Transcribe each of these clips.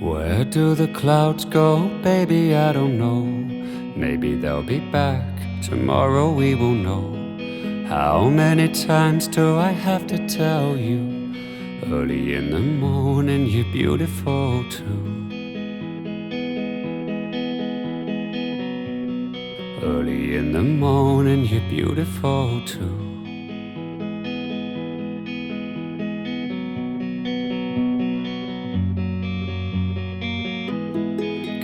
Where do the clouds go, baby? I don't know. Maybe they'll be back tomorrow, we will know. How many times do I have to tell you? Early in the morning, you're beautiful too. Early in the morning, you're beautiful too.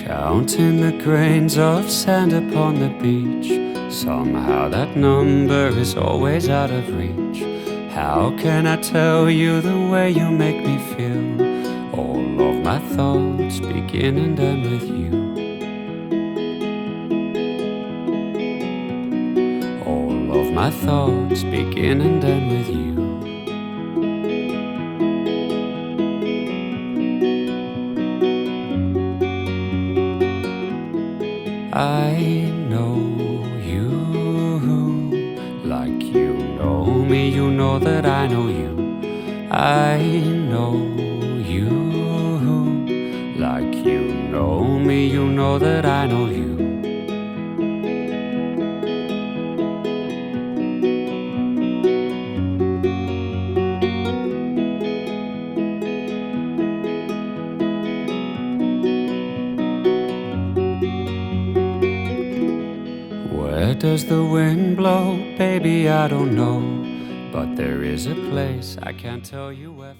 Counting the grains of sand upon the beach, somehow that number is always out of reach. How can I tell you the way you make me feel? All of my thoughts begin and end with you. All of my thoughts begin and end with you. I know you like you know me, you know that I know you. I know you like you know me, you know that I know you. Where does the wind blow? Baby, I don't know. But there is a place I can't tell you where.